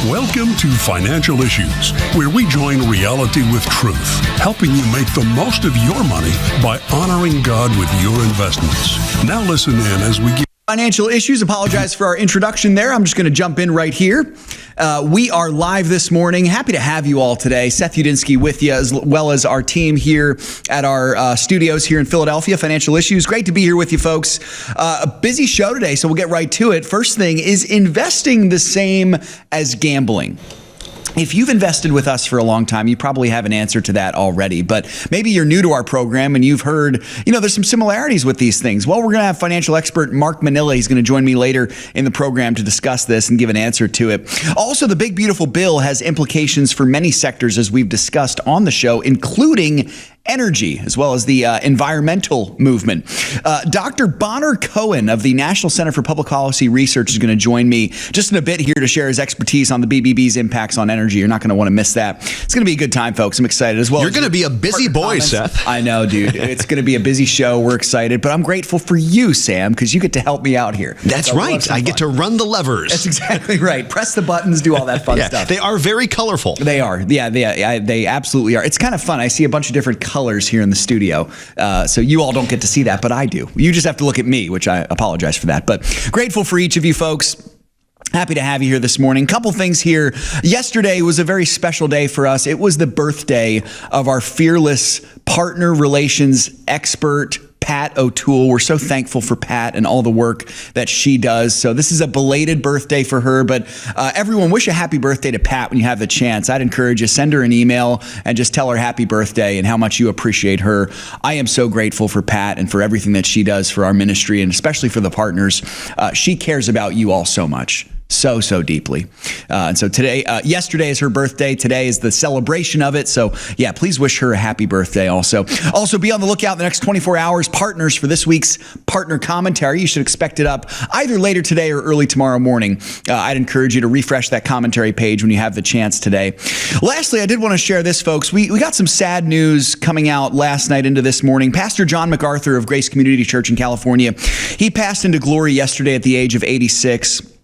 Welcome to Financial Issues, where we join reality with truth, helping you make the most of your money by honoring God with your investments. Now listen in as we give Financial Issues. Apologize for our introduction there. I'm just going to jump in right here. We are live this morning. Happy to have you all today. Seth Udinski with you, as well as our team here at our studios here in Philadelphia. Financial Issues. Great to be here with you folks. A busy show today, so we'll get right to it. First thing, is investing the same as gambling? If you've invested with us for a long time, you probably have an answer to that already, but maybe you're new to our program and you've heard, there's some similarities with these things. Well, we're going to have financial expert Mark Manila. He's going to join me later in the program to discuss this and give an answer to it. Also, the big, beautiful bill has implications for many sectors, as we've discussed on the show, including energy, as well as the environmental movement. Dr. Bonner Cohen of the National Center for Public Policy Research is going to join me just in a bit here to share his expertise on the BBB's impacts on energy. You're not going to want to miss that. It's going to be a good time, folks. I'm excited as well. You're going to be a busy boy, comments. Seth. I know, dude. It's going to be a busy show. We're excited, but I'm grateful for you, Sam, because you get to help me out here. That's right. I get to run the levers. That's exactly right. Press the buttons, do all that fun stuff. They are very colorful. They are. Yeah, they absolutely are. It's kind of fun. I see a bunch of different colors here in the studio. So you all don't get to see that, but I do. You just have to look at me, which I apologize for that. But grateful for each of you folks. Happy to have you here this morning. Couple things here. Yesterday was a very special day for us. It was the birthday of our fearless partner relations expert, Pat O'Toole. We're so thankful for Pat and all the work that she does. So this is a belated birthday for her, but everyone wish a happy birthday to Pat when you have the chance. I'd encourage you, send her an email and just tell her happy birthday and how much you appreciate her. I am so grateful for Pat and for everything that she does for our ministry and especially for the partners. She cares about you all so much. So deeply. And so yesterday is her birthday. Today is the celebration of it. So yeah, please wish her a happy birthday also. Also be on the lookout in the next 24 hours, partners for this week's partner commentary. You should expect it up either later today or early tomorrow morning. I'd encourage you to refresh that commentary page when you have the chance today. Lastly, I did want to share this, folks. We got some sad news coming out last night into this morning. Pastor John MacArthur of Grace Community Church in California, he passed into glory yesterday at the age of 86.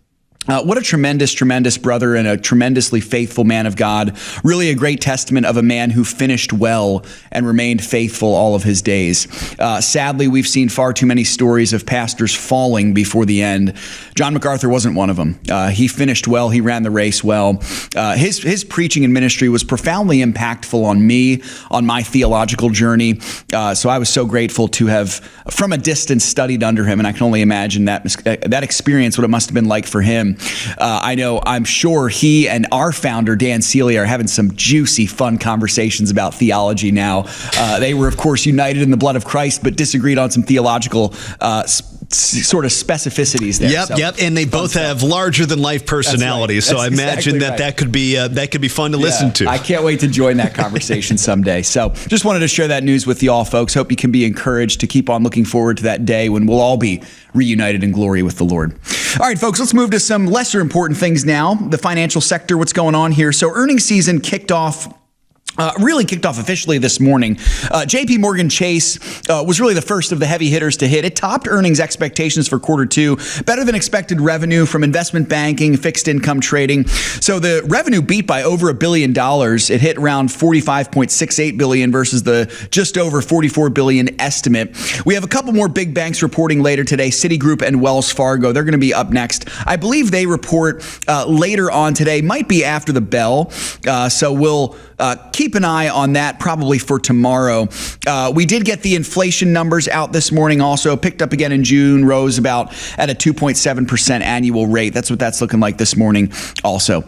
What a tremendous brother and a tremendously faithful man of God. Really a great testament of a man who finished well and remained faithful all of his days. Sadly, we've seen far too many stories of pastors falling before the end. John MacArthur wasn't one of them. He finished well. He ran the race well. His preaching and ministry was profoundly impactful on me, on my theological journey. So I was so grateful to have, from a distance, studied under him. And I can only imagine that experience, what it must have been like for him. I'm sure he and our founder, Dan Seeley, are having some juicy, fun conversations about theology now. They were, of course, united in the blood of Christ, but disagreed on some theological sort of specificities there. Yep. And they both have larger than life personalities. Right. So I imagine that could be fun to listen to. I can't wait to join that conversation someday. So just wanted to share that news with you all, folks. Hope you can be encouraged to keep on looking forward to that day when we'll all be reunited in glory with the Lord. All right, folks, let's move to some lesser important things now. The financial sector, what's going on here. So earnings season really kicked off officially this morning. JP Morgan Chase was really the first of the heavy hitters to hit. It topped earnings expectations for quarter two, better than expected revenue from investment banking, fixed income trading. So the revenue beat by over $1 billion. It hit around $45.68 billion versus the just over $44 billion estimate. We have a couple more big banks reporting later today, Citigroup and Wells Fargo. They're going to be up next. I believe they report later on today, might be after the bell. So we'll keep an eye on that probably for tomorrow. We did get the inflation numbers out this morning also. Picked up again in June, rose about at a 2.7% annual rate. That's what that's looking like this morning also.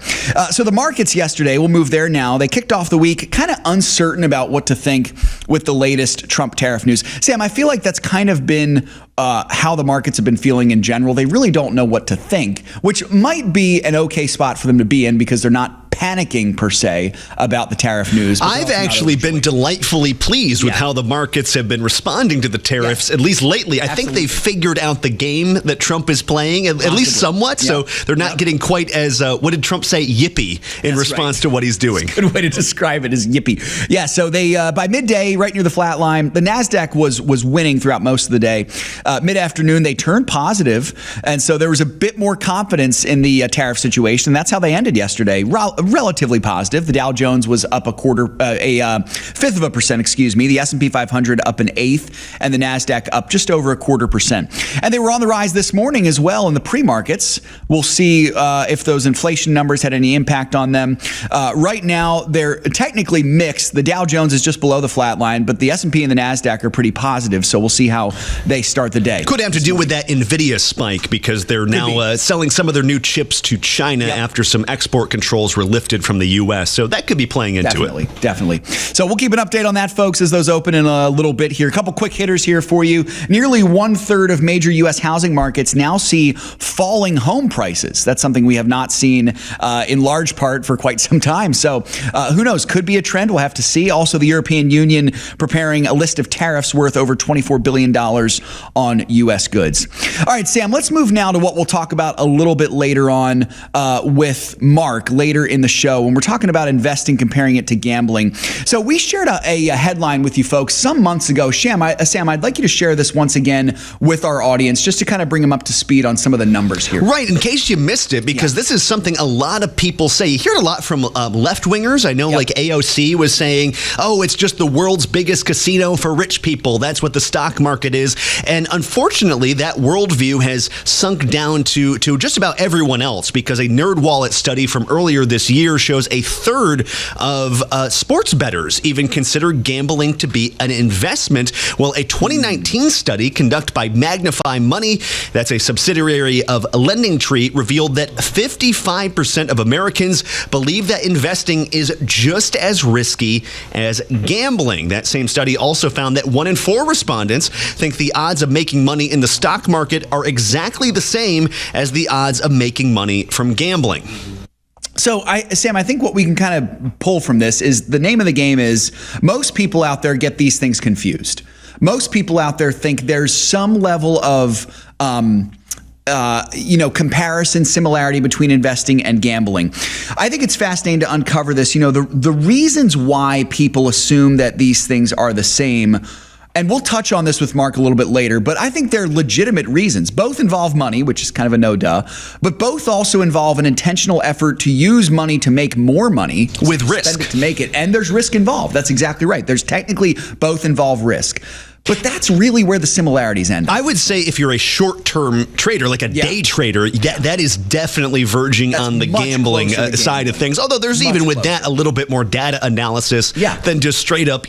So the markets yesterday, we'll move there now. They kicked off the week kind of uncertain about what to think with the latest Trump tariff news. Sam, I feel like that's kind of been how the markets have been feeling in general. They really don't know what to think, which might be an okay spot for them to be in because they're not panicking per se about the tariff news. I've actually been delightfully pleased with how the markets have been responding to the tariffs, at least lately. I think they've figured out the game that Trump is playing, at least somewhat. So they're not getting quite as, what did Trump say? Yippee in response to what he's doing. Good way to describe it is yippee. Yeah, so they, by midday, right near the flat line, the NASDAQ was winning throughout most of the day. Mid-afternoon, they turned positive, and so there was a bit more confidence in the tariff situation. That's how they ended yesterday, relatively positive. The Dow Jones was up a fifth of a percent, the S&P 500 up an eighth, and the NASDAQ up just over 0.25%. And they were on the rise this morning as well in the pre-markets. We'll see if those inflation numbers had any impact on them. Right now, they're technically mixed. The Dow Jones is just below the flat line, but the S&P and the NASDAQ are pretty positive, so we'll see how they start the day. Could have to do with that NVIDIA spike because they're now selling some of their new chips to China after some export controls were lifted from the U.S., so that could be playing into it. Definitely. So we'll keep an update on that, folks, as those open in a little bit here. A couple quick hitters here for you. Nearly 1/3 of major U.S. housing markets now see falling home prices. That's something we have not seen in large part for quite some time. So who knows? Could be a trend. We'll have to see. Also, the European Union preparing a list of tariffs worth over $24 billion on U.S. goods. All right, Sam, let's move now to what we'll talk about a little bit later on with Mark later in the show when we're talking about investing, comparing it to gambling. So we shared a headline with you folks some months ago. Sam, I'd like you to share this once again with our audience just to kind of bring them up to speed on some of the numbers here. Right, in case you missed it, because this is something a lot of people say. You hear it a lot from left-wingers. I know like AOC was saying, oh, it's just the world's biggest casino for rich people. That's what the stock market is. And unfortunately, that worldview has sunk down to just about everyone else because a NerdWallet study from earlier this year shows a third of sports bettors even consider gambling to be an investment. Well, a 2019 study conducted by Magnify Money, that's a subsidiary of LendingTree, revealed that 55% of Americans believe that investing is just as risky as gambling. That same study also found that 1 in 4 respondents think the odds of making money in the stock market are exactly the same as the odds of making money from gambling. So, Sam, I think what we can kind of pull from this is the name of the game is most people out there get these things confused. Most people out there think there's some level of comparison, similarity between investing and gambling. I think it's fascinating to uncover this. The reasons why people assume that these things are the same, and we'll touch on this with Mark a little bit later, but I think they're legitimate reasons. Both involve money, which is kind of a no-duh, but both also involve an intentional effort to use money to make more money. With risk. Spend it to make it, and there's risk involved. That's exactly right. There's technically both involve risk. But that's really where the similarities end. I would say if you're a short-term trader, like a day trader, that is definitely verging on the gambling side of things. Although there's even with that a little bit more data analysis than just straight up,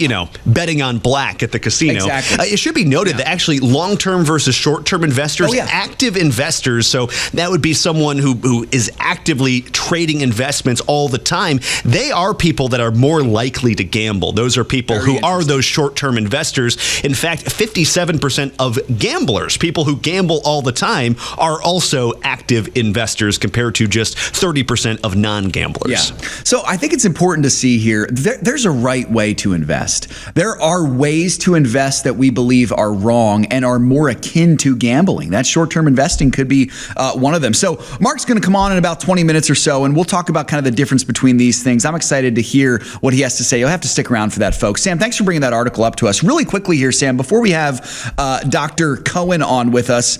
betting on black at the casino. Exactly. It should be noted that actually long-term versus short-term investors, active investors, so that would be someone who is actively trading investments all the time. They are people that are more likely to gamble. Those are people who are those short-term investors. In fact, 57% of gamblers, people who gamble all the time, are also active investors compared to just 30% of non-gamblers. Yeah. So I think it's important to see here, there's a right way to invest. There are ways to invest that we believe are wrong and are more akin to gambling. That short-term investing could be one of them. So Mark's going to come on in about 20 minutes or so, and we'll talk about kind of the difference between these things. I'm excited to hear what he has to say. You'll have to stick around for that, folks. Sam, thanks for bringing that article up to us. Really quickly here, Sam, before we have Dr. Cohen on with us,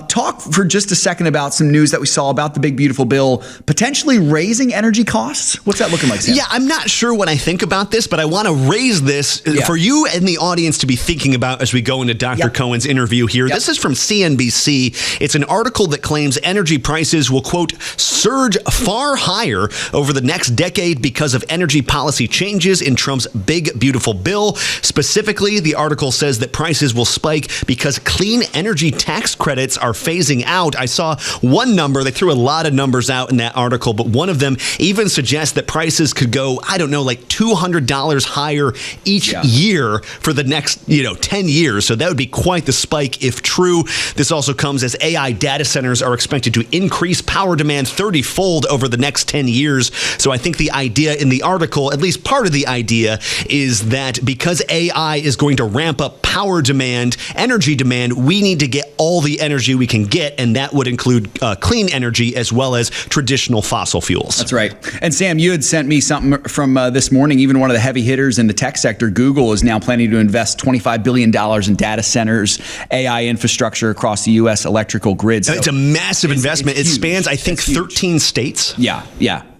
talk for just a second about some news that we saw about the big, beautiful bill potentially raising energy costs. What's that looking like, Sam? Yeah, I'm not sure what I think about this, but I want to raise this for you and the audience to be thinking about as we go into Dr. Cohen's interview here. This is from CNBC. It's an article that claims energy prices will, quote, surge far higher over the next decade because of energy policy changes in Trump's big, beautiful bill. Specifically, the article says that prices will spike because clean energy tax credits are phasing out. I saw one number. They threw a lot of numbers out in that article, but one of them even suggests that prices could go, I don't know, like $200 higher each year for the next, 10 years. So that would be quite the spike if true. This also comes as AI data centers are expected to increase power demand 30-fold over the next 10 years. So I think the idea in the article, at least part of the idea, is that because AI is going to ramp up power demand, energy demand, we need to get all the energy we can get, and that would include clean energy as well as traditional fossil fuels. That's right. And Sam, you had sent me something from this morning. Even one of the heavy hitters in the tech sector, Google, is now planning to invest $25 billion in data centers, AI infrastructure across the U.S. electrical grid. So it's a massive investment. It spans, I think, 13 states. Yeah.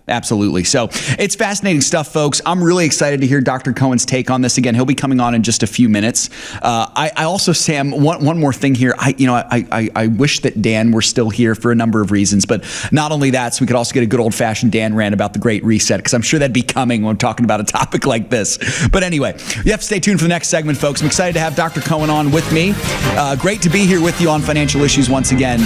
Absolutely. So it's fascinating stuff, folks. I'm really excited to hear Dr. Cohen's take on this. Again, he'll be coming on in just a few minutes. I also, Sam, one more thing here. I wish that Dan were still here for a number of reasons, but not only that, so we could also get a good old-fashioned Dan rant about the Great Reset, because I'm sure that'd be coming when talking about a topic like this. But anyway, you have to stay tuned for the next segment, folks. I'm excited to have Dr. Cohen on with me. Great to be here with you on Financial Issues once again.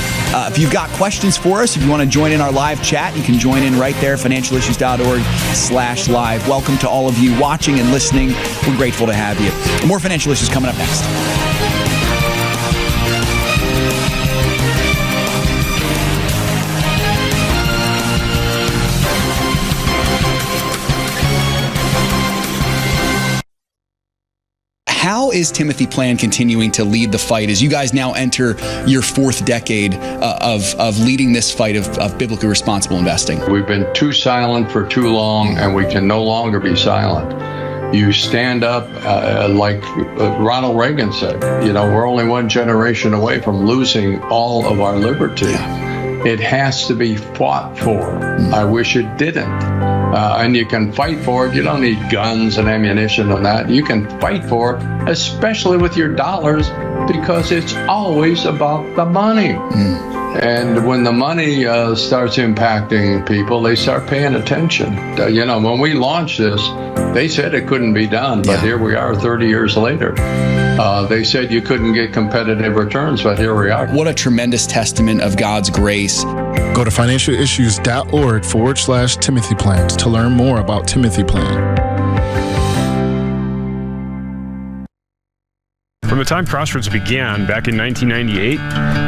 If you've got questions for us, if you want to join in our live chat, you can join in right there, financialissues.org/live. Welcome to all of you watching and listening. We're grateful to have you. More Financial Issues coming up next. How is Timothy Plan continuing to lead the fight as you guys now enter your fourth decade of leading this fight of biblically responsible investing? We've been too silent for too long, and we can no longer be silent. You stand up, like Ronald Reagan said, we're only one generation away from losing all of our liberty. It has to be fought for. I wish it didn't. And you can fight for it. You don't need guns and ammunition and that. You can fight for it, especially with your dollars, because it's always about the money. And when the money starts impacting people, they start paying attention. When we launched this, they said it couldn't be done, but here we are 30 years later. They said you couldn't get competitive returns, but here we are. What a tremendous testament of God's grace. Go to financialissues.org/Timothy Plans to learn more about Timothy Plan. From the time Crossroads began back in 1998,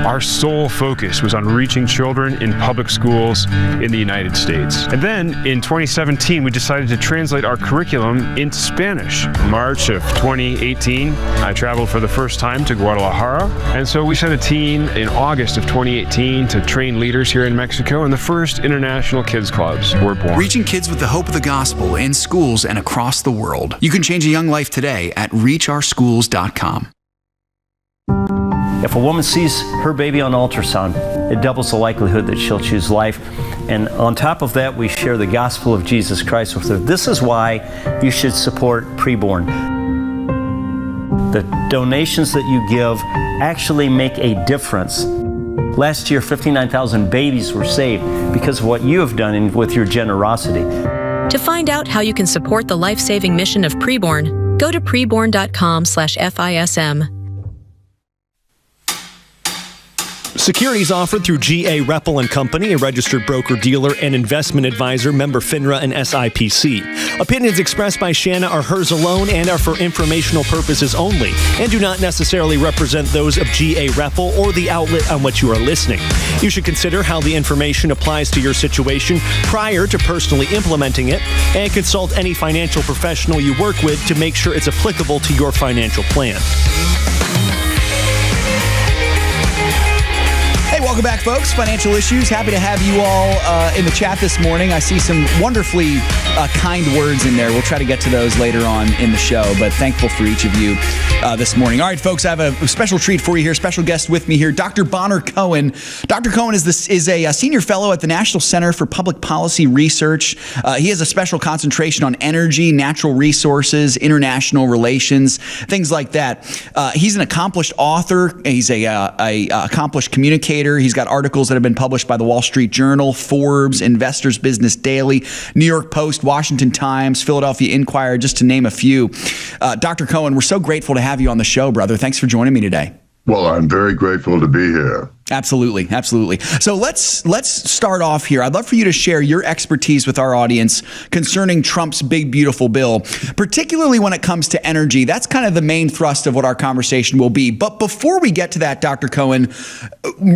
our sole focus was on reaching children in public schools in the United States. And then in 2017, we decided to translate our curriculum into Spanish. March of 2018, I traveled for the first time to Guadalajara. And so we sent a team in August of 2018 to train leaders here in Mexico, and the first international kids clubs were born. Reaching kids with the hope of the gospel in schools and across the world. You can change a young life today at reachOurschools.com. If a woman sees her baby on ultrasound, it doubles the likelihood that she'll choose life. And on top of that, we share the gospel of Jesus Christ with her. This is why you should support preborn. The donations that you give actually make a difference. Last year, 59,000 babies were saved because of what you have done with your generosity. To find out how you can support the life-saving mission of preborn, go to preborn.com/FISM. Securities offered through G.A. Reppel & Company, a registered broker-dealer and investment advisor, member FINRA and SIPC. Opinions expressed by Shanna are hers alone and are for informational purposes only, and do not necessarily represent those of G.A. Reppel or the outlet on which you are listening. You should consider how the information applies to your situation prior to personally implementing it, and consult any financial professional you work with to make sure it's applicable to your financial plan. Hey, welcome back, folks. Financial Issues. Happy to have you all in the chat this morning. I see some wonderfully kind words in there. We'll try to get to those later on in the show, but thankful for each of you this morning. All right, folks, I have a special treat for you here. Special guest with me here, Dr. Bonner Cohen. Dr. Cohen is a senior fellow at the National Center for Public Policy Research. He has a special concentration on energy, natural resources, international relations, things like that. He's an accomplished author. He's a accomplished communicator. He He's got articles that have been published by the Wall Street Journal, Forbes, Investors Business Daily, New York Post, Washington Times, Philadelphia Inquirer, just to name a few. Dr. Cohen, we're so grateful to have you on the show, brother. Thanks for joining me today. Well, I'm very grateful to be here. Absolutely. Absolutely. So let's start off here. I'd love for you to share your expertise with our audience concerning Trump's big, beautiful bill, particularly when it comes to energy. That's kind of the main thrust of what our conversation will be. But before we get to that, Dr. Cohen,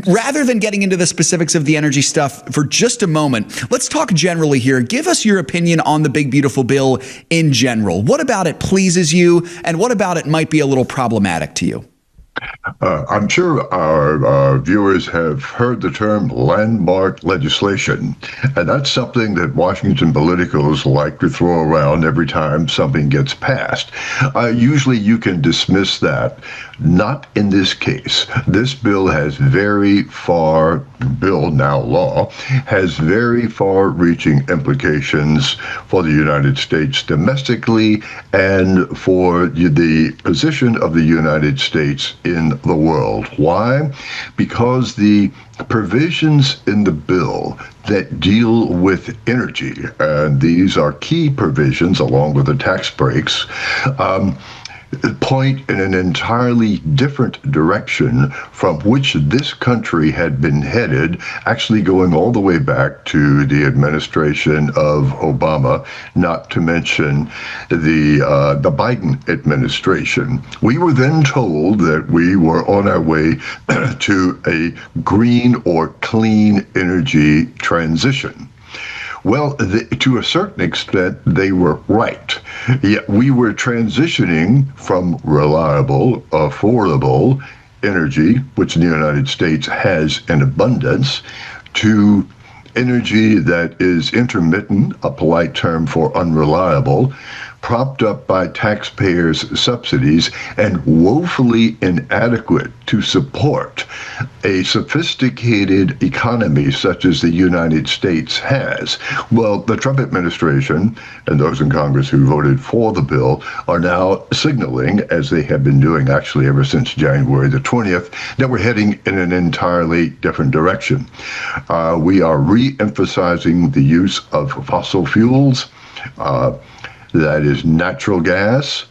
rather than getting into the specifics of the energy stuff for just a moment, let's talk generally here. Give us your opinion on the big, beautiful bill in general. What about it pleases you, and what about it might be a little problematic to you? I'm sure our viewers have heard the term landmark legislation, and that's something that Washington politicals like to throw around every time something gets passed. Usually you can dismiss that. Not in this case. This bill has now law, has very far-reaching implications for the United States domestically and for the position of the United States in the world. Why? Because the provisions in the bill that deal with energy, and these are key provisions along with the tax breaks, point in an entirely different direction from which this country had been headed, actually going all the way back to the administration of Obama, not to mention the Biden administration. We were then told that we were on our way to a green or clean energy transition. Well, to a certain extent, they were right. Yet we were transitioning from reliable, affordable energy, which the United States has in abundance, to energy that is intermittent, a polite term for unreliable, propped up by taxpayers' subsidies and woefully inadequate to support a sophisticated economy such as the United States has. Well, the Trump administration and those in Congress who voted for the bill are now signaling, as they have been doing actually ever since January the 20th, that we're heading in an entirely different direction. We are re-emphasizing the use of fossil fuels, that is natural gas,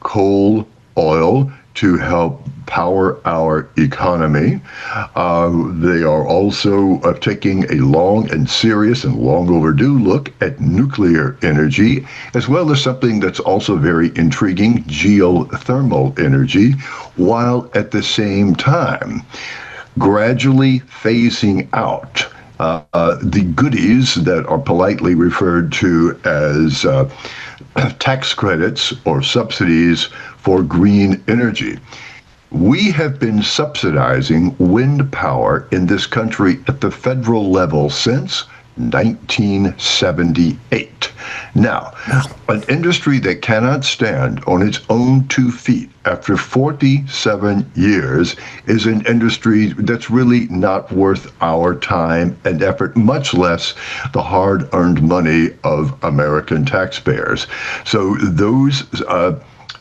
coal, oil, to help power our economy. They are also taking a long and serious and long overdue look at nuclear energy, as well as something that's also very intriguing, geothermal energy, while at the same time gradually phasing out the goodies that are politely referred to as tax credits or subsidies for green energy. We have been subsidizing wind power in this country at the federal level since 1978. Now, an industry that cannot stand on its own 2 feet after 47 years is an industry that's really not worth our time and effort, much less the hard-earned money of American taxpayers. So those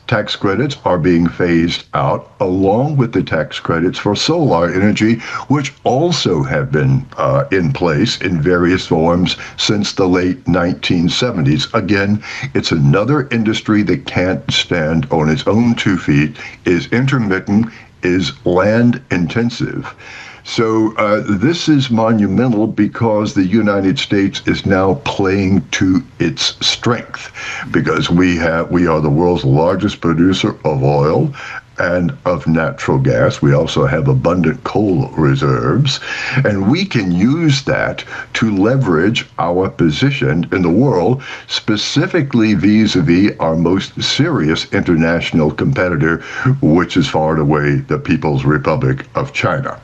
tax credits are being phased out, along with the tax credits for solar energy, which also have been in place in various forms since the late 1970s. Again, it's another industry that can't stand on its own 2 feet, is intermittent, is land intensive. So this is monumental because the United States is now playing to its strength, because we are the world's largest producer of oil and of natural gas. We also have abundant coal reserves, and we can use that to leverage our position in the world, specifically vis-a-vis our most serious international competitor, which is far and away the People's Republic of China.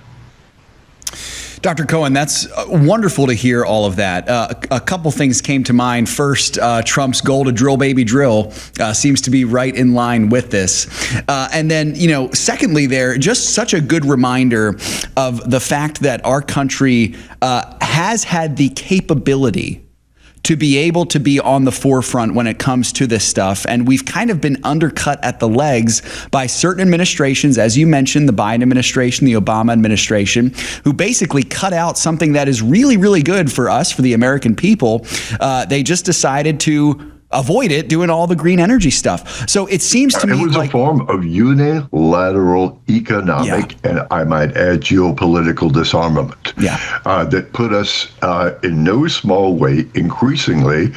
Dr. Cohen, that's wonderful to hear all of that. A couple things came to mind. First, Trump's goal to drill, baby, drill seems to be right in line with this. And then, secondly, just such a good reminder of the fact that our country has had the capability to be able to be on the forefront when it comes to this stuff. And we've kind of been undercut at the legs by certain administrations, as you mentioned, the Biden administration, the Obama administration, who basically cut out something that is really, really good for us, for the American people. They just decided to avoid it, doing all the green energy stuff. So it seems to me it was like a form of unilateral economic and, I might add, geopolitical disarmament that put us in no small way increasingly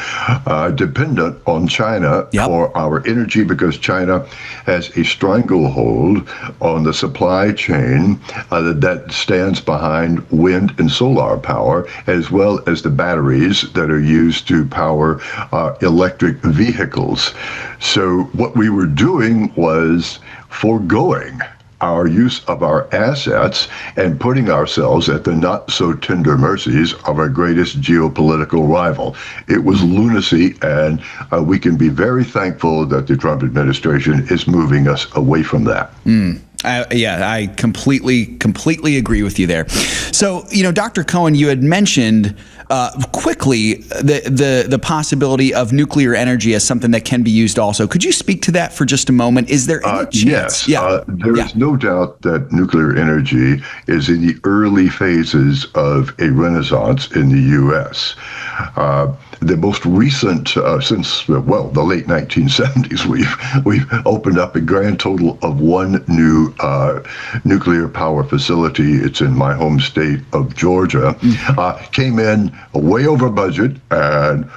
dependent on China for our energy, because China has a stranglehold on the supply chain that stands behind wind and solar power, as well as the batteries that are used to power electric vehicles. So what we were doing was foregoing our use of our assets and putting ourselves at the not so tender mercies of our greatest geopolitical rival. It was lunacy, and we can be very thankful that the Trump administration is moving us away from that. I completely agree with you there. So, Dr. Cohen, you had mentioned quickly the possibility of nuclear energy as something that can be used also. Could you speak to that for just a moment? Is there any chance? Yes. There is no doubt that nuclear energy is in the early phases of a renaissance in the U.S. The most recent, since the late 1970s, we've opened up a grand total of one new nuclear power facility. It's in my home state of Georgia. Came in way over budget and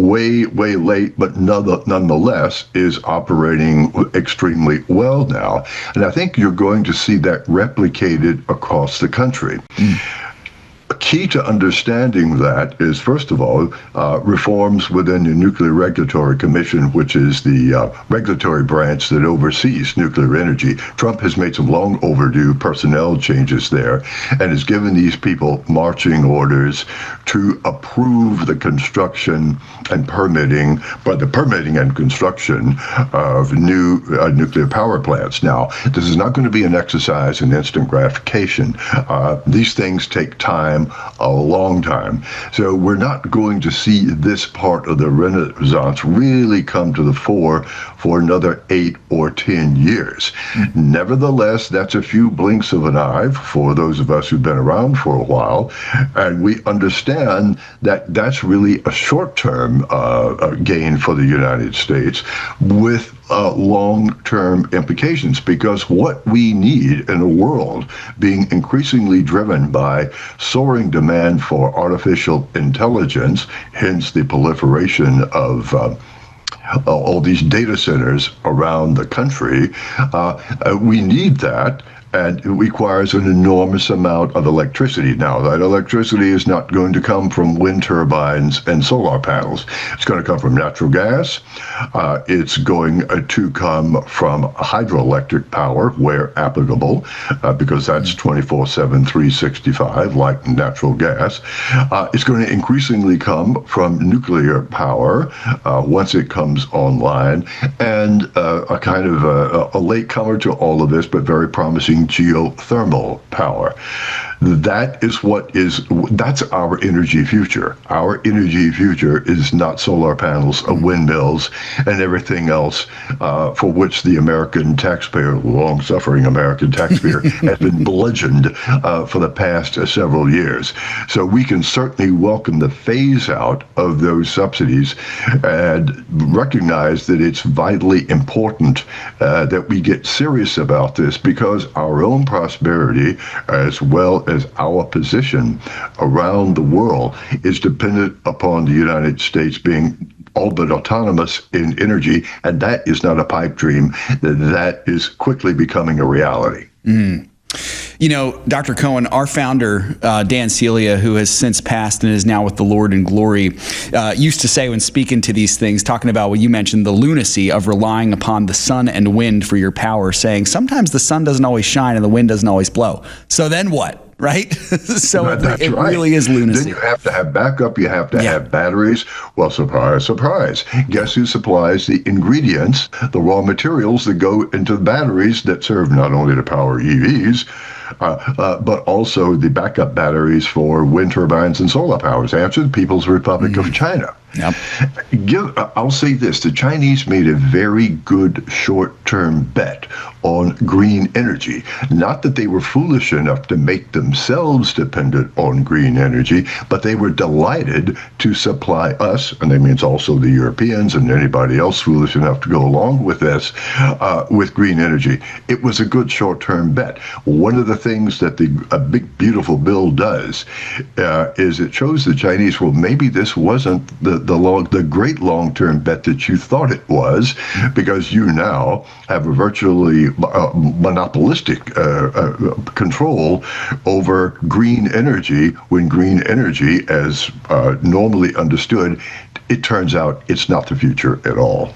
way late, but nonetheless is operating extremely well now. And I think you're going to see that replicated across the country. Key to understanding that is, first of all, reforms within the Nuclear Regulatory Commission, which is the regulatory branch that oversees nuclear energy. Trump has made some long overdue personnel changes there and has given these people marching orders to approve the construction and permitting, but the permitting and construction of new nuclear power plants. Now, this is not going to be an exercise in instant gratification. These things take time, a long time. So we're not going to see this part of the Renaissance really come to the fore for another 8 or 10 years. Nevertheless, that's a few blinks of an eye for those of us who've been around for a while, and we understand that that's really a short-term gain for the United States with long-term implications, because what we need in a world being increasingly driven by soaring demand for artificial intelligence, hence the proliferation of all these data centers around the country, we need that. And it requires an enormous amount of electricity. Now, that electricity is not going to come from wind turbines and solar panels. It's going to come from natural gas. It's going to come from hydroelectric power where applicable, because that's 24/7, 365, like natural gas. It's going to increasingly come from nuclear power once it comes online, and a kind of a latecomer to all of this, but very promising, geothermal power. That's our energy future. Our energy future is not solar panels, windmills, and everything else for which the American taxpayer, long-suffering American taxpayer, has been bludgeoned for the past several years. So we can certainly welcome the phase out of those subsidies and recognize that it's vitally important that we get serious about this, because our own prosperity, as well as our position around the world, is dependent upon the United States being all but autonomous in energy, and that is not a pipe dream. That is quickly becoming a reality. Dr. Cohen, our founder, Dan Celia, who has since passed and is now with the Lord in glory, used to say when speaking to these things, talking about what you mentioned, the lunacy of relying upon the sun and wind for your power, saying sometimes the sun doesn't always shine and the wind doesn't always blow. So then what? Right? So it really is lunacy. Then you have to have backup. You have to have batteries. Well, surprise, surprise. Guess who supplies the ingredients, the raw materials that go into the batteries that serve not only to power EVs, but also the backup batteries for wind turbines and solar powers. Answer: the People's Republic of China. Yep. I'll say this: the Chinese made a very good short-term bet on green energy. Not that they were foolish enough to make themselves dependent on green energy, but they were delighted to supply us, and that means also the Europeans and anybody else foolish enough to go along with this, with green energy. It was a good short-term bet. One of the things that a big, beautiful bill does is it shows the Chinese, well, maybe this wasn't the great long-term bet that you thought it was, because you now have a virtually monopolistic control over green energy, when green energy, as normally understood, it turns out it's not the future at all.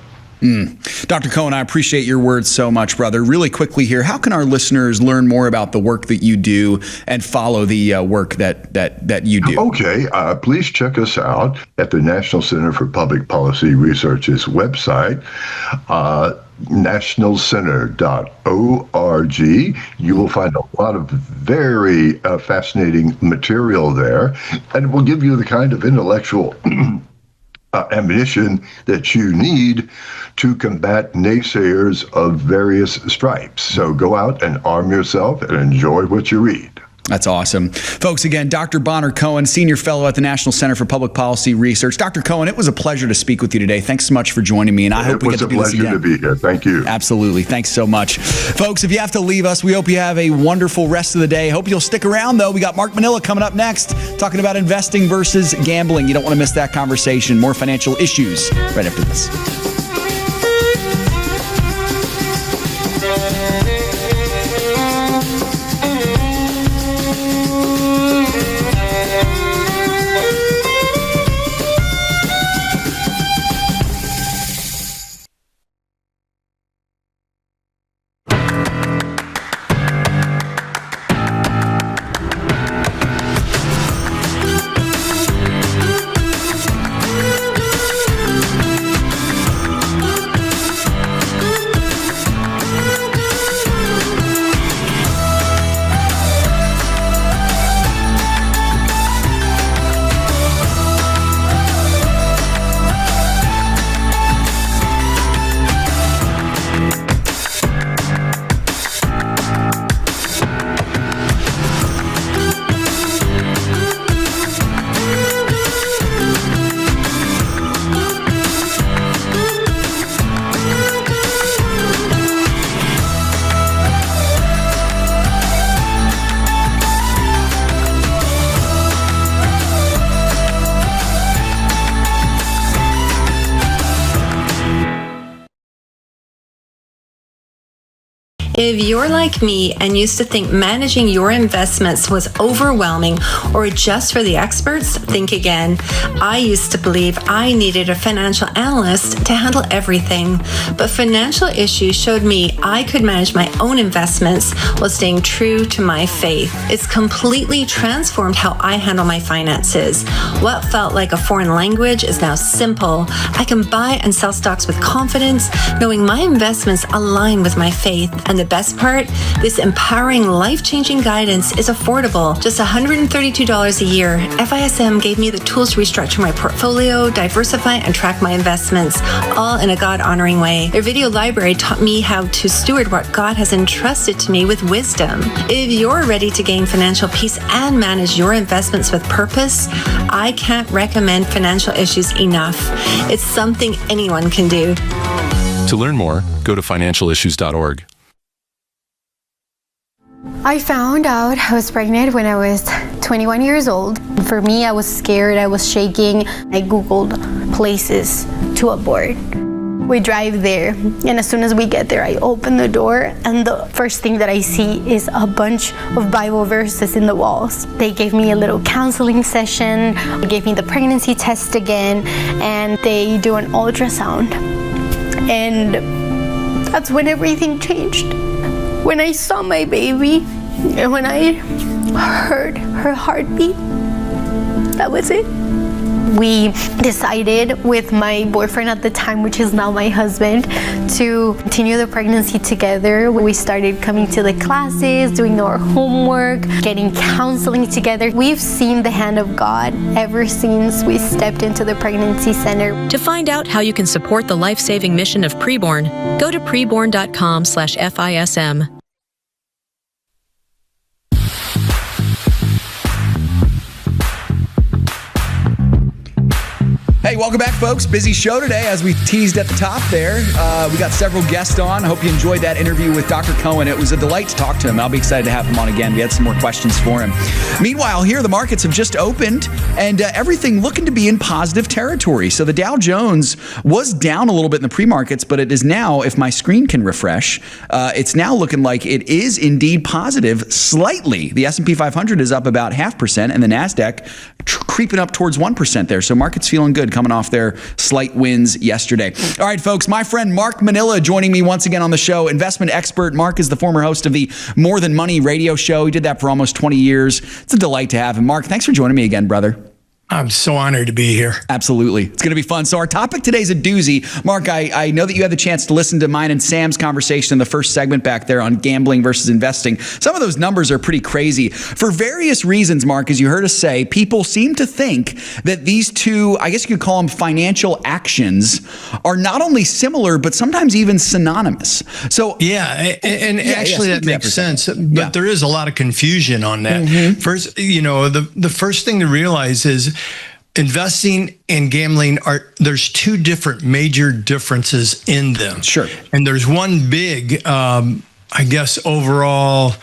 Dr. Cohen, I appreciate your words so much, brother. Really quickly here, how can our listeners learn more about the work that you do and follow the work that you do? Okay, please check us out at the National Center for Public Policy Research's website, nationalcenter.org. You will find a lot of very fascinating material there, and it will give you the kind of intellectual ammunition that you need to combat naysayers of various stripes. So go out and arm yourself and enjoy what you read. That's awesome. Folks, again, Dr. Bonner Cohen, Senior Fellow at the National Center for Public Policy Research. Dr. Cohen, it was a pleasure to speak with you today. Thanks so much for joining me, and I hope we get to do this again. It was a pleasure to be here. Thank you. Absolutely. Thanks so much. Folks, if you have to leave us, we hope you have a wonderful rest of the day. Hope you'll stick around, though. We got Mark Manila coming up next, talking about investing versus gambling. You don't want to miss that conversation. More financial issues right after this. If you're like me and used to think managing your investments was overwhelming or just for the experts, think again. I used to believe I needed a financial analyst to handle everything, but financial issues showed me I could manage my own investments while staying true to my faith. It's completely transformed how I handle my finances. What felt like a foreign language is now simple. I can buy and sell stocks with confidence, knowing my investments align with my faith. And the best part, this empowering, life-changing guidance is affordable. Just $132 a year. FISM gave me the tools to restructure my portfolio, diversify, and track my investments, all in a God-honoring way. Their video library taught me how to steward what God has entrusted to me with wisdom. If you're ready to gain financial peace and manage your investments with purpose, I can't recommend Financial Issues enough. It's something anyone can do. To learn more, go to financialissues.org. I found out I was pregnant when I was 21 years old. For me, I was scared, I was shaking. I Googled places to abort. We drive there, and as soon as we get there, I open the door, and the first thing that I see is a bunch of Bible verses in the walls. They gave me a little counseling session, they gave me the pregnancy test again, and they do an ultrasound. And that's when everything changed. When I saw my baby, and when I heard her heartbeat, that was it. We decided with my boyfriend at the time, which is now my husband, to continue the pregnancy together. We started coming to the classes, doing our homework, getting counseling together. We've seen the hand of God ever since we stepped into the pregnancy center. To find out how you can support the life-saving mission of Preborn, go to preborn.com/FISM. Hey, welcome back, folks. Busy show today, as we teased at the top there. We got several guests on. I hope you enjoyed that interview with Dr. Cohen. It was a delight to talk to him. I'll be excited to have him on again. We had some more questions for him. Meanwhile, here, the markets have just opened, and everything looking to be in positive territory. So the Dow Jones was down a little bit in the pre-markets, but it is now, if my screen can refresh, it's now looking like it is indeed positive slightly. The S&P 500 is up about 0.5%, and the NASDAQ creeping up towards 1% there. So markets feeling good coming off their slight wins yesterday. All right, folks, my friend Mark Manila joining me once again on the show, investment expert. Mark is the former host of the More Than Money radio show. He did that for almost 20 years. It's a delight to have him. Mark, thanks for joining me again, brother. I'm so honored to be here. Absolutely. It's going to be fun. So our topic today is a doozy. Mark, I know that you had the chance to listen to mine and Sam's conversation in the first segment back there on gambling versus investing. Some of those numbers are pretty crazy. For various reasons, Mark, as you heard us say, people seem to think that these two, I guess you could call them financial actions, are not only similar, but sometimes even synonymous. So yeah, and actually that makes sense. But there is a lot of confusion on that. First, the first thing to realize is investing and gambling there's two different major differences in them. Sure. And there's one big, I guess, overall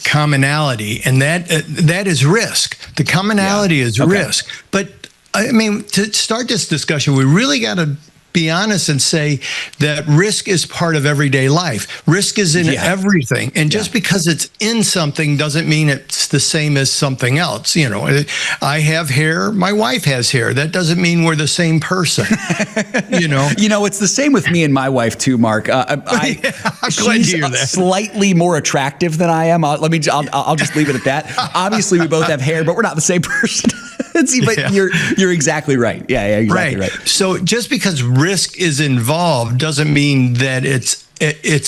commonality, and that is risk. The commonality is risk. But I mean, to start this discussion, we really got to be honest and say that risk is part of everyday life. Risk is in everything. And just because it's in something doesn't mean it's the same as something else. I have hair, my wife has hair. That doesn't mean we're the same person. It's the same with me and my wife too, Mark. I'm glad to hear that. Slightly more attractive than I am. I'll just leave it at that. Obviously, we both have hair, but we're not the same person. But you're exactly right. Yeah, exactly right. So just because risk is involved doesn't mean that it's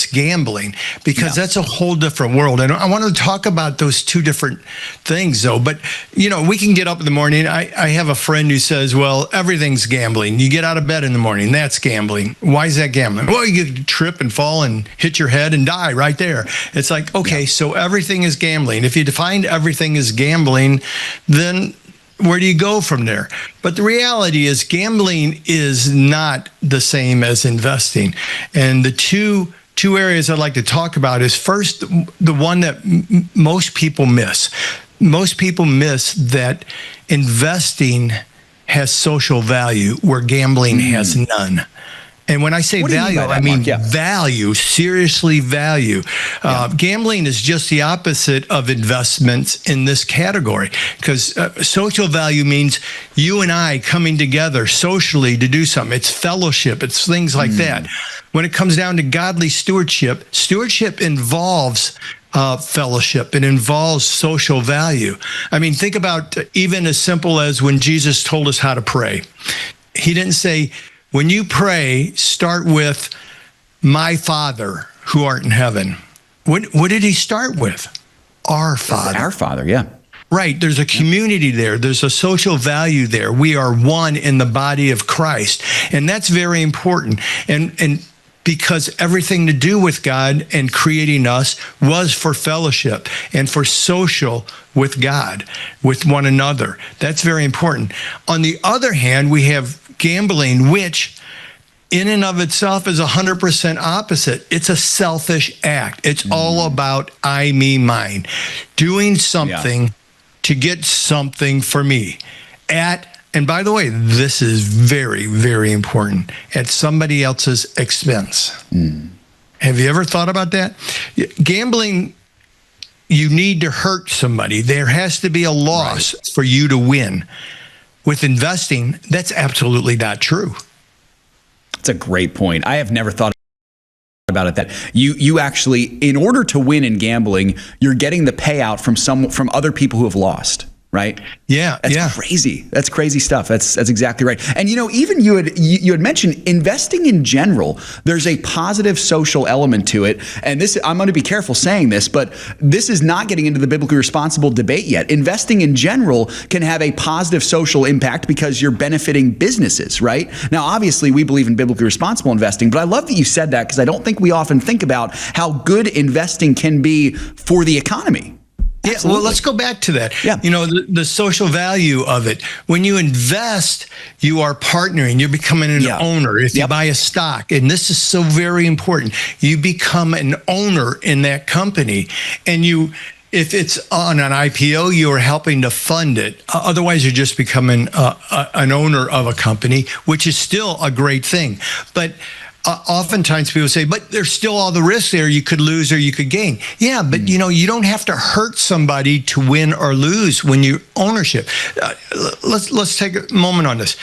gambling, because that's a whole different world. And I want to talk about those two different things, though. But, we can get up in the morning. I have a friend who says, well, everything's gambling. You get out of bed in the morning, that's gambling. Why is that gambling? Well, you could trip and fall and hit your head and die right there. It's like, okay, so everything is gambling. If you define everything as gambling, then where do you go from there? But the reality is gambling is not the same as investing. And the two areas I'd like to talk about is first, the one that most people miss. Most people miss that investing has social value where gambling has none. And when I say value, I mean value, seriously value. Gambling is just the opposite of investments in this category, because social value means you and I coming together socially to do something. It's fellowship. It's things like that. When it comes down to godly stewardship, stewardship involves fellowship. It involves social value. I mean, think about even as simple as when Jesus told us how to pray. He didn't say, when you pray, start with my Father who art in heaven. What did he start with? Our Father. Our Father, yeah. Right. There's a community there. There's a social value there. We are one in the body of Christ. And that's very important. And because everything to do with God and creating us was for fellowship and for social with God, with one another. That's very important. On the other hand, we have gambling, which in and of itself is 100% opposite. It's a selfish act. It's all about I, me, mine. Doing something to get something for me. And by the way, this is very, very important, at somebody else's expense. Have you ever thought about that? Gambling, you need to hurt somebody. There has to be a loss for you to win. With investing, that's absolutely not true. That's a great point. I have never thought about it that you actually, in order to win in gambling, you're getting the payout from other people who have lost. right? Yeah, That's crazy. That's crazy stuff. That's exactly right. And even you had mentioned investing in general. There's a positive social element to it. And this, I'm going to be careful saying this, but this is not getting into the biblically responsible debate yet. Investing in general can have a positive social impact because you're benefiting businesses, right? Now, obviously, we believe in biblically responsible investing, but I love that you said that because I don't think we often think about how good investing can be for the economy. Yeah, well, let's go back to that. Yeah. The social value of it. When you invest, you are partnering. You're becoming an owner. If you buy a stock, and this is so very important, you become an owner in that company. And if it's on an IPO, you are helping to fund it. Otherwise, you're just becoming an owner of a company, which is still a great thing. But oftentimes people say, but there's still all the risks there. You could lose or you could gain. Yeah, but you don't have to hurt somebody to win or lose when you ownership. Let's take a moment on this.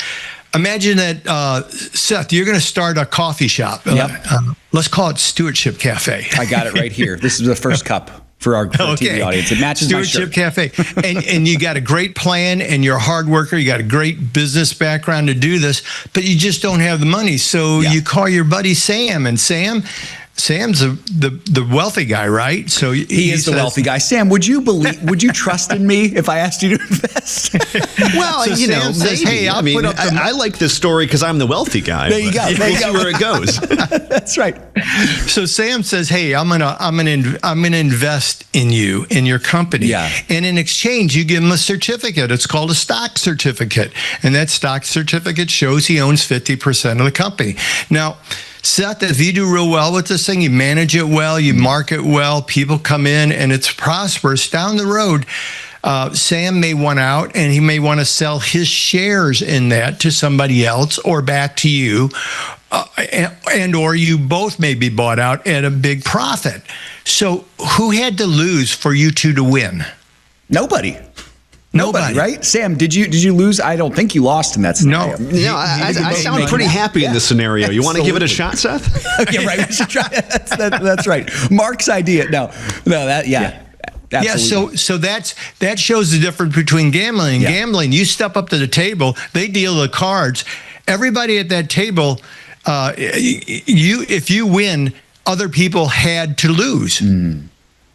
Imagine that, Seth, you're going to start a coffee shop. Let's call it Stewardship Cafe. I got it right here. This is the first cup. For our TV audience, it matches Stewardship my shirt. Cafe, and you got a great plan, and you're a hard worker. You got a great business background to do this, but you just don't have the money. So you call your buddy Sam, and Sam's the wealthy guy, right? So he is the wealthy guy. Sam, would you trust in me if I asked you to invest? Well, so Sam says, hey, I like this story because I'm the wealthy guy. There you go. We'll see where it goes. That's right. So Sam says, hey, I'm gonna invest in you, in your company. Yeah. And in exchange, you give him a certificate. It's called a stock certificate. And that stock certificate shows he owns 50% of the company. Now, Seth, if you do real well with this thing, you manage it well, you market well, people come in and it's prosperous, down the road, Sam may want out and he may want to sell his shares in that to somebody else or back to you, and or you both may be bought out at a big profit. So who had to lose for you two to win? Nobody, right? Sam, did you lose? I don't think you lost in that scenario. No, I sound pretty happy in this scenario. You want to give it a shot, Seth? Yeah, right. We should try. That's right. Mark's idea. No, that. Absolutely. Yeah, so that shows the difference between gambling and gambling. You step up to the table, they deal the cards. Everybody at that table, if you win, other people had to lose.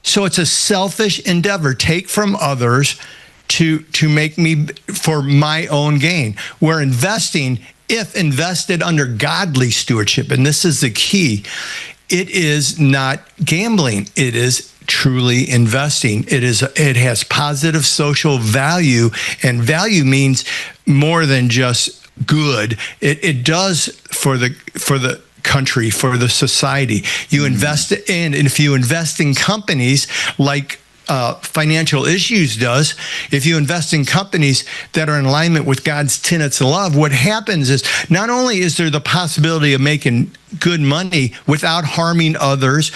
So it's a selfish endeavor. Take from others to make me for my own gain. Where investing, if invested under godly stewardship, and this is the key, it is not gambling. It is truly investing. It has positive social value, and value means more than just good. It does for the country, for the society. You invest in, and if you invest in companies like Financial Issues does, if you invest in companies that are in alignment with God's tenets of love, what happens is not only is there the possibility of making good money without harming others,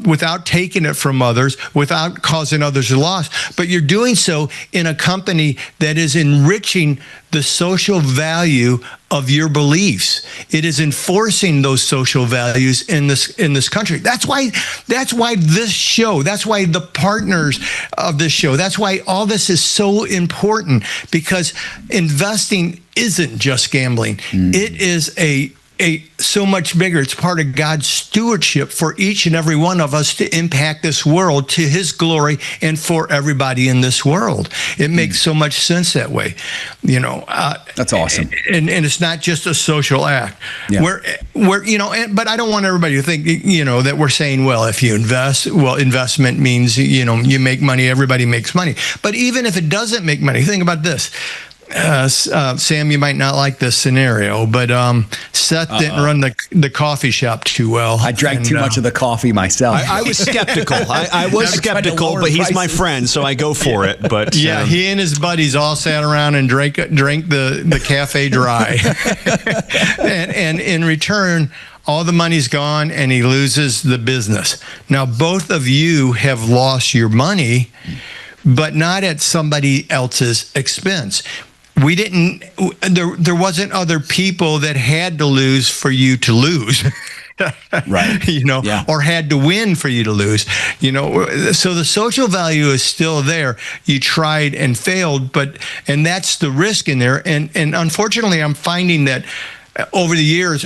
without taking it from others, without causing others a loss, but you're doing so in a company that is enriching the social value of your beliefs. It is enforcing those social values in this country. That's why this show, that's why the partners of this show, that's why all this is so important, because investing isn't just gambling. It is so much bigger. It's part of God's stewardship for each and every one of us to impact this world to his glory and for everybody in this world. It makes so much sense that way. That's awesome. And it's not just a social act. Yeah. But I don't want everybody to think, that we're saying, well, if you invest, investment means, you make money, everybody makes money. But even if it doesn't make money, think about this. Sam, you might not like this scenario, but Seth didn't run the coffee shop too well. I drank too much of the coffee myself. I was skeptical. I was skeptical, but he's my friend, so I go for it. But yeah, he and his buddies all sat around and drank the cafe dry, and in return, all the money's gone, and he loses the business. Now, both of you have lost your money, but not at somebody else's expense. There wasn't other people that had to lose for you to lose. Right. Or had to win for you to lose. So the social value is still there. You tried and failed, and that's the risk in there. And unfortunately, I'm finding that over the years,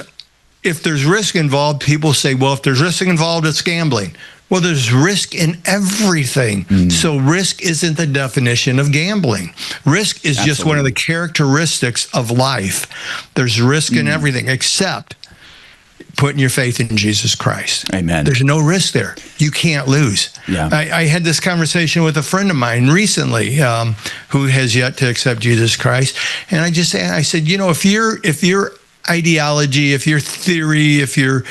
if there's risk involved, people say, well, if there's risk involved, it's gambling. Well, there's risk in everything. So risk isn't the definition of gambling. Risk is just one of the characteristics of life. There's risk in everything except putting your faith in Jesus Christ. Amen. There's no risk there. You can't lose. Yeah. I had this conversation with a friend of mine recently who has yet to accept Jesus Christ. And I said, if your ideology, if your theory, if you're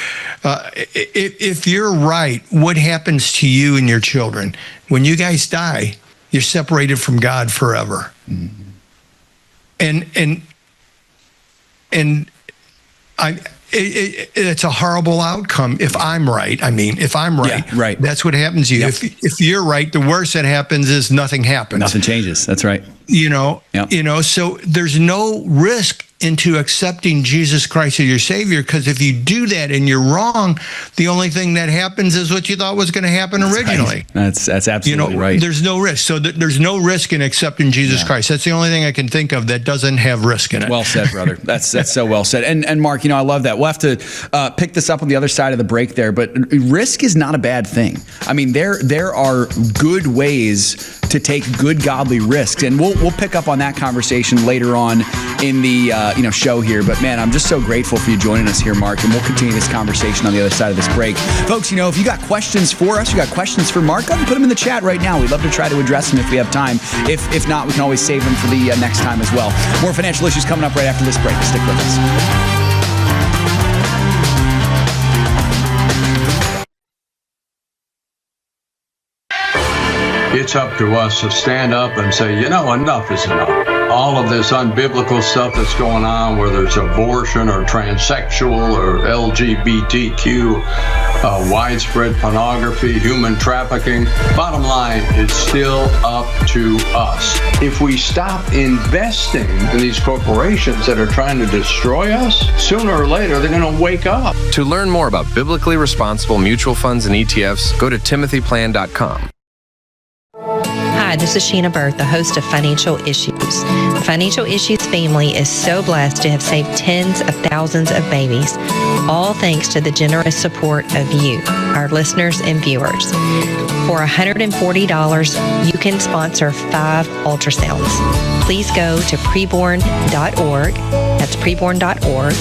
right, what happens to you and your children when you guys die? You're separated from God forever. And it's a horrible outcome if I'm right. If I'm right, right. That's what happens to you. Yep. If you're right, the worst that happens is nothing happens. Nothing changes. That's right. So there's no risk into accepting Jesus Christ as your Savior, because if you do that and you're wrong, the only thing that happens is what you thought was going to happen originally. Right. That's absolutely right. There's no risk. So there's no risk in accepting Jesus Christ. That's the only thing I can think of that doesn't have risk in it. Well said, brother. That's so well said. And Mark, I love that. We'll have to pick this up on the other side of the break there, but risk is not a bad thing. There are good ways to take good godly risks, and we'll pick up on that conversation later on in the show here. But man, I'm just so grateful for you joining us here, Mark, and we'll continue this conversation on the other side of this break. Folks, if you got questions for us, you got questions for Mark, go ahead and put them in the chat right now. We'd love to try to address them if we have time. If not, we can always save them for the next time as well. More financial issues coming up right after this break. Stick with us. It's up to us to stand up and say, enough is enough. All of this unbiblical stuff that's going on, whether it's abortion or transsexual or LGBTQ, widespread pornography, human trafficking, bottom line, it's still up to us. If we stop investing in these corporations that are trying to destroy us, sooner or later, they're going to wake up. To learn more about biblically responsible mutual funds and ETFs, go to timothyplan.com. Hi, this is Sheena Bird, the host of Financial Issues. The Financial Issues family is so blessed to have saved tens of thousands of babies, all thanks to the generous support of you, our listeners and viewers. For $140, you can sponsor 5 ultrasounds. Please go to preborn.org, that's preborn.org,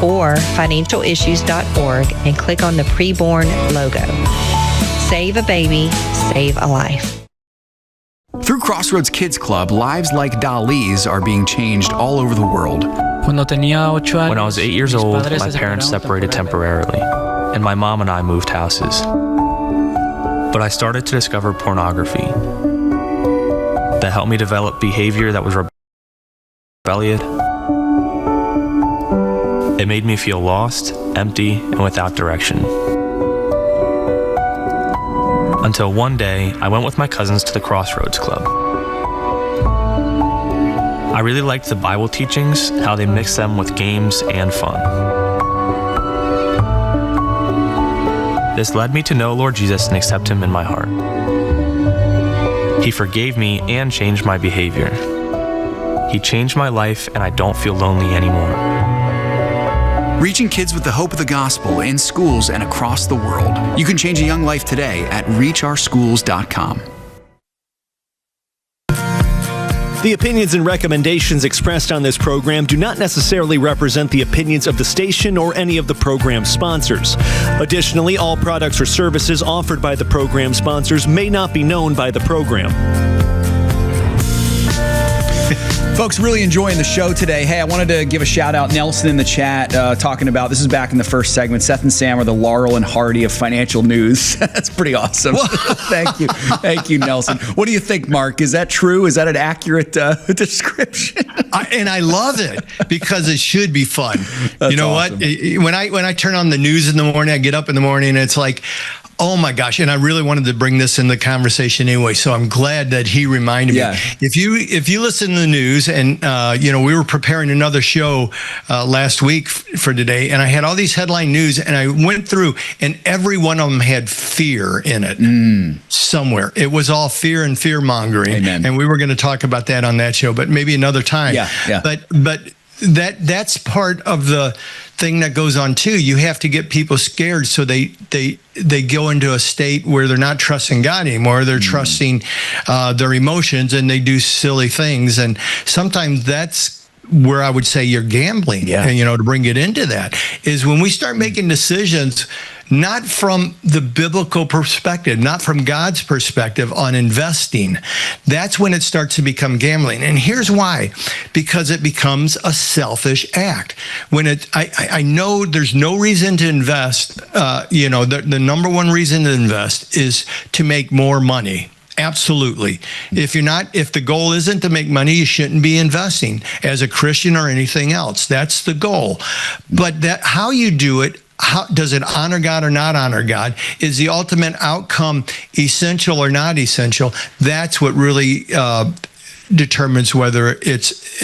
or financialissues.org and click on the Preborn logo. Save a baby, save a life. Through Crossroads Kids Club, lives like Dali's are being changed all over the world. When I was 8 years old, my parents separated temporarily, and my mom and I moved houses. But I started to discover pornography that helped me develop behavior that was rebellious. It made me feel lost, empty, and without direction. Until one day, I went with my cousins to the Crossroads Club. I really liked the Bible teachings, how they mixed them with games and fun. This led me to know Lord Jesus and accept Him in my heart. He forgave me and changed my behavior. He changed my life, and I don't feel lonely anymore. Reaching kids with the hope of the gospel in schools and across the world. You can change a young life today at reachourschools.com. The opinions and recommendations expressed on this program do not necessarily represent the opinions of the station or any of the program sponsors. Additionally, all products or services offered by the program sponsors may not be known by the program. Folks, really enjoying the show today. Hey, I wanted to give a shout out. Nelson in the chat talking about, this is back in the first segment, Seth and Sam are the Laurel and Hardy of financial news. That's pretty awesome. Thank you. Thank you, Nelson. What do you think, Mark? Is that true? Is that an accurate description? And I love it because it should be fun. That's you know awesome. what? When I turn on the news in the morning, I get up in the morning and it's like, oh my gosh, and I really wanted to bring this in the conversation anyway, so I'm glad that he reminded me. If you listen to the news, and we were preparing another show last week for today, and I had all these headline news, and I went through, and every one of them had fear in it somewhere. It was all fear and fear mongering, and we were going to talk about that on that show, but maybe another time. But that's part of the thing that goes on too. You have to get people scared so they go into a state where they're not trusting God anymore. They're trusting their emotions, and they do silly things. And sometimes that's where I would say you're gambling. And, to bring it into that is when we start making decisions not from the biblical perspective, not from God's perspective on investing. That's when it starts to become gambling. And here's why. Because it becomes a selfish act. When I know there's no reason to invest, the number one reason to invest is to make more money. Absolutely. If the goal isn't to make money, you shouldn't be investing as a Christian or anything else. That's the goal. But how you do it, how does it honor God or not honor God? Is the ultimate outcome essential or not essential? That's what really determines whether it's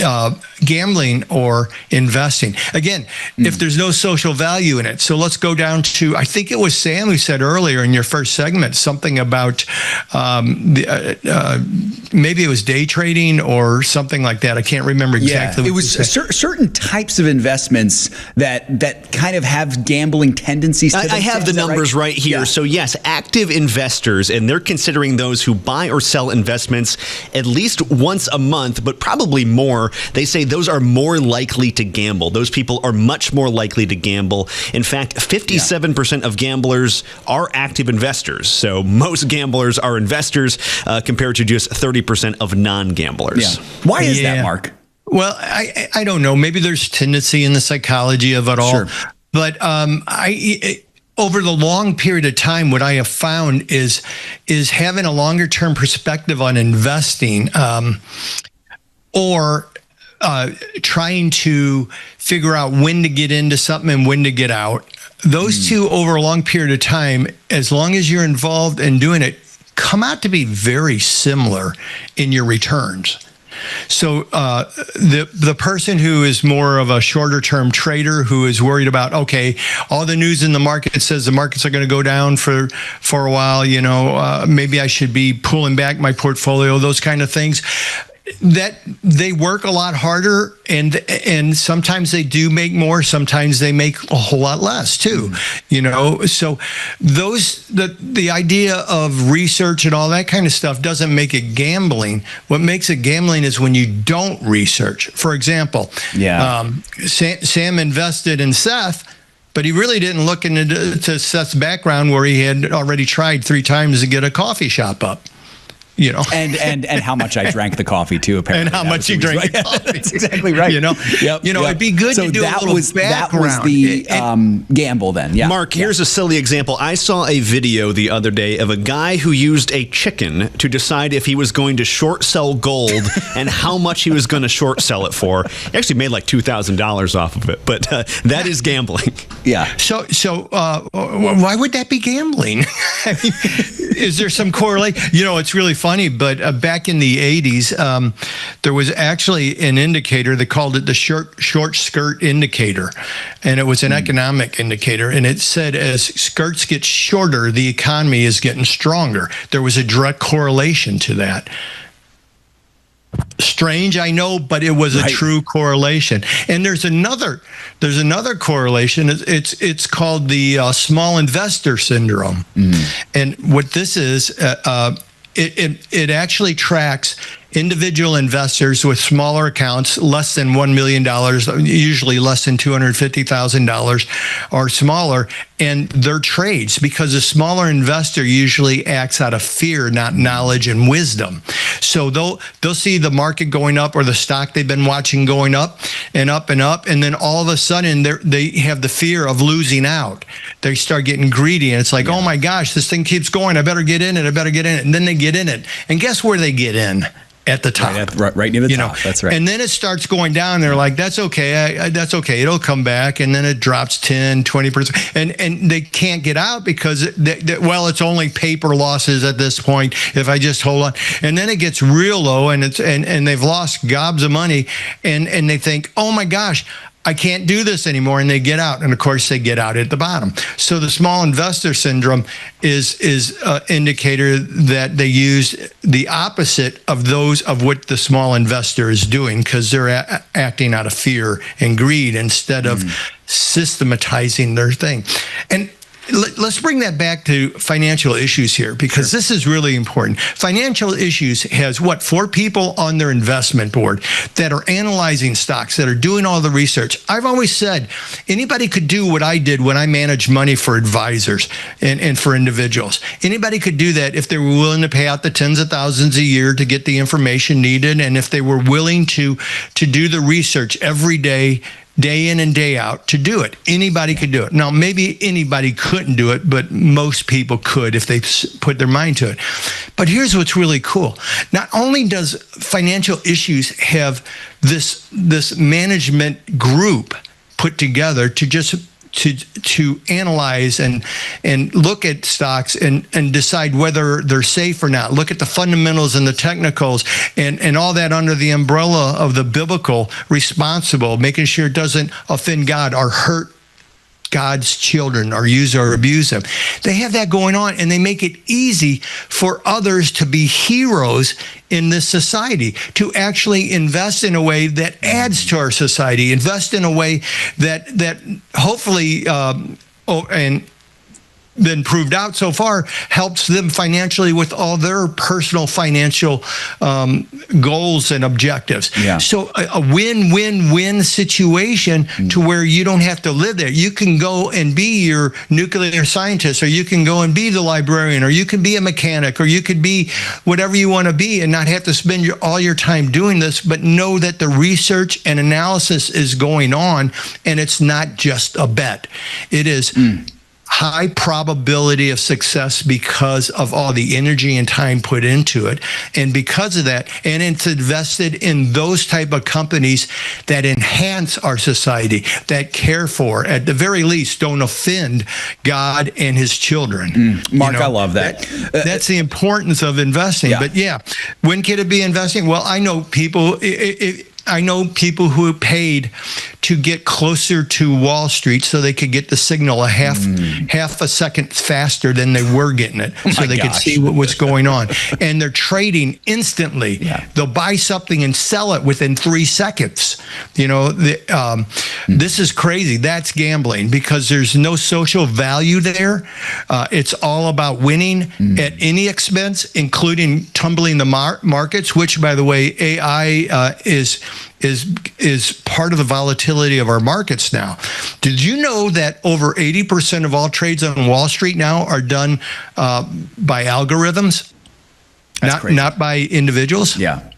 gambling or investing. Again, if there's no social value in it. So let's go down to, I think it was Sam who said earlier in your first segment, something about maybe it was day trading or something like that. I can't remember exactly. It was certain types of investments that kind of have gambling tendencies to them. I have the numbers right here. So yes, active investors, and they're considering those who buy or sell investments at least once a month, but probably more. They say those are more likely to gamble. Those people are much more likely to gamble. In fact, 57% of gamblers are active investors. So most gamblers are investors compared to just 30% of non-gamblers. Why is that, Mark? Well, I don't know. Maybe there's tendency in the psychology of it all. But over the long period of time, what I have found is having a longer term perspective on investing, or trying to figure out when to get into something and when to get out. Those two over a long period of time, as long as you're involved in doing it, come out to be very similar in your returns. So the person who is more of a shorter term trader, who is worried about, okay, all the news in the market says the markets are going to go down for a while, maybe I should be pulling back my portfolio, those kind of things, that they work a lot harder, and sometimes they do make more, sometimes they make a whole lot less too. So the idea of research and all that kind of stuff doesn't make it gambling. What makes it gambling is when you don't research. For example, Sam invested in Seth, but he really didn't look into Seth's background, where he had already tried 3 times to get a coffee shop up. And how much I drank the coffee too, apparently. And how much you drank the coffee. That's exactly right. It'd be good to do a little background. That was the gamble then. Yeah. Mark, here's a silly example. I saw a video the other day of a guy who used a chicken to decide if he was going to short sell gold and how much he was going to short sell it for. He actually made like $2,000 off of it, but that is gambling. Yeah. So why would that be gambling? I mean, is there some correlation? It's really funny, but back in the 80s, there was actually an indicator. They called it the short skirt indicator, and it was an economic indicator. And it said as skirts get shorter, the economy is getting stronger. There was a direct correlation to that. Strange, I know, but it was a true correlation. And there's another correlation. It's called the small investor syndrome. And what this is, it actually tracks individual investors with smaller accounts, less than $1 million, usually less than $250,000 or smaller, and their trades, because a smaller investor usually acts out of fear, not knowledge and wisdom. So they'll see the market going up, or the stock they've been watching going up and up and up, and then all of a sudden they have the fear of losing out. They start getting greedy, and it's like, oh my gosh, this thing keeps going. I better get in it. And then they get in it. And guess where they get in? at the top. Right near the top. That's right. And then it starts going down. They're like, that's okay. That's okay. It'll come back. And then it drops 10, 20%. And they can't get out because, it's only paper losses at this point if I just hold on. And then it gets real low and they've lost gobs of money. And they think, oh my gosh, I can't do this anymore, and they get out. And of course, they get out at the bottom. So the small investor syndrome is an indicator that they use the opposite of those of what the small investor is doing, because they're acting out of fear and greed instead of systematizing their thing. And let's bring that back to financial issues here, because this is really important. Financial issues has 4 people on their investment board that are analyzing stocks, that are doing all the research. I've always said anybody could do what I did when I managed money for advisors and for individuals. Anybody could do that if they were willing to pay out the tens of thousands a year to get the information needed, and if they were willing to do the research every day in and day out to do it. Anybody could do it. Now, maybe anybody couldn't do it, but most people could if they put their mind to it. But here's what's really cool. Not only does Financial Issues have this management group put together to analyze and look at stocks and decide whether they're safe or not, look at the fundamentals and the technicals and all that under the umbrella of the biblical responsible, making sure it doesn't offend God or hurt God's children or use or abuse them. They have that going on, and they make it easy for others to be heroes in this society, to actually invest in a way that adds to our society, invest in a way that hopefully and been proved out so far helps them financially with all their personal financial goals and objectives. Yeah. So a win-win-win situation to where you don't have to live there. You can go and be your nuclear scientist, or you can go and be the librarian, or you can be a mechanic, or you could be whatever you want to be and not have to spend all your time doing this, but know that the research and analysis is going on, and it's not just a bet. It is high probability of success because of all the energy and time put into it. And because of that, and it's invested in those type of companies that enhance our society, that care for, at the very least, don't offend God and his children. Mark, I love that. That's the importance of investing. Yeah. But yeah, when can it be investing? Well, I know people... I know people who paid to get closer to Wall Street so they could get the signal a half a second faster than they were getting it, so they could see what was going on. And they're trading instantly. Yeah. They'll buy something and sell it within 3 seconds. This is crazy. That's gambling, because there's no social value there. It's all about winning at any expense, including tumbling the markets, which, by the way, AI is part of the volatility of our markets now. Did you know that over 80% of all trades on Wall Street now are done by algorithms, not by individuals? Yeah.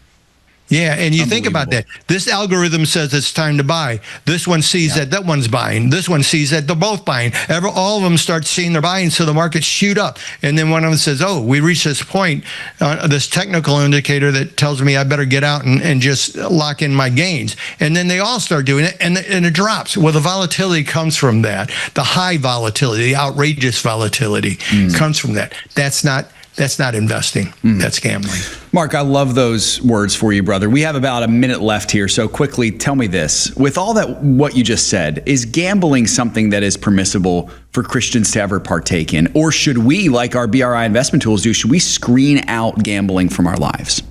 Yeah, and you think about that. This algorithm says it's time to buy. This one sees that one's buying. This one sees that they're both buying. All of them start seeing they're buying, so the markets shoot up. And then one of them says, oh, we reached this point, this technical indicator that tells me I better get out and just lock in my gains. And then they all start doing it, and it drops. Well, the volatility comes from that. The high volatility, the outrageous volatility comes from that. That's not investing. That's gambling. Mark, I love those words for you, brother. We have about a minute left here, so quickly tell me this. With all that, what you just said, is gambling something that is permissible for Christians to ever partake in? Or should we, like our BRI investment tools do, should we screen out gambling from our lives?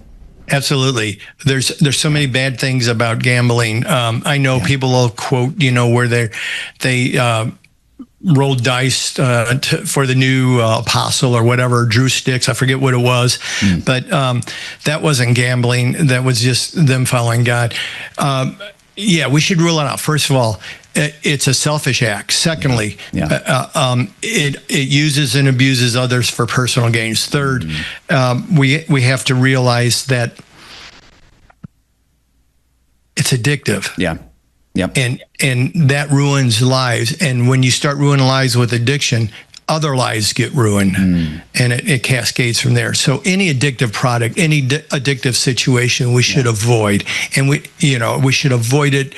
Absolutely. There's so many bad things about gambling. I know people will quote, where they rolled dice for the new apostle or whatever, drew sticks. I forget what it was, but that wasn't gambling. That was just them following God. We should rule it out. First of all, it's a selfish act. Secondly, it uses and abuses others for personal gains. Third, we have to realize that it's addictive. Yeah. Yep. And that ruins lives. And when you start ruining lives with addiction, other lives get ruined, and it cascades from there. So any addictive product, any addictive situation, we should avoid, and we should avoid it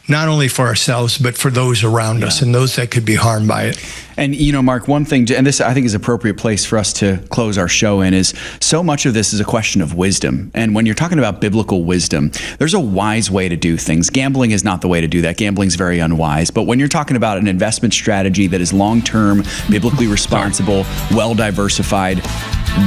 not only for ourselves but for those around us and those that could be harmed by it. And, Mark, one thing, and this I think is an appropriate place for us to close our show in, is so much of this is a question of wisdom. And when you're talking about biblical wisdom, there's a wise way to do things. Gambling is not the way to do that. Gambling is very unwise. But when you're talking about an investment strategy that is long-term, biblically responsible, well-diversified,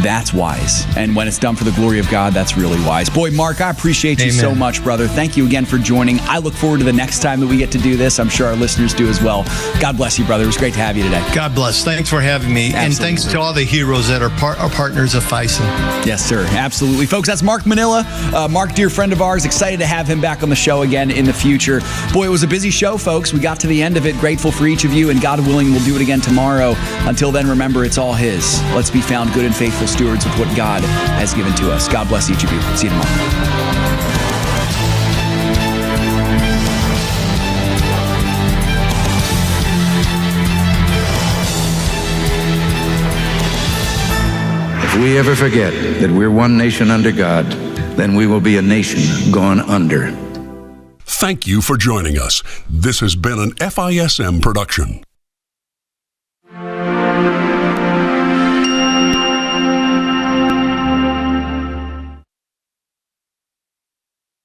that's wise. And when it's done for the glory of God, that's really wise. Boy, Mark, I appreciate you so much, brother. Thank you again for joining. I look forward to the next time that we get to do this. I'm sure our listeners do as well. God bless you, brother. It was great to have you today. God bless. Thanks for having me. Absolutely. And thanks to all the heroes that are partners of FISA. Yes, sir. Absolutely. Folks, that's Mark Manila. Mark, dear friend of ours. Excited to have him back on the show again in the future. Boy, it was a busy show, folks. We got to the end of it. Grateful for each of you, and God willing, we'll do it again tomorrow. Until then, remember, it's all His. Let's be found good and faithful stewards of what God has given to us. God bless each of you. See you tomorrow. If we ever forget that we're one nation under God, then we will be a nation gone under. Thank you for joining us. This has been an FISM production.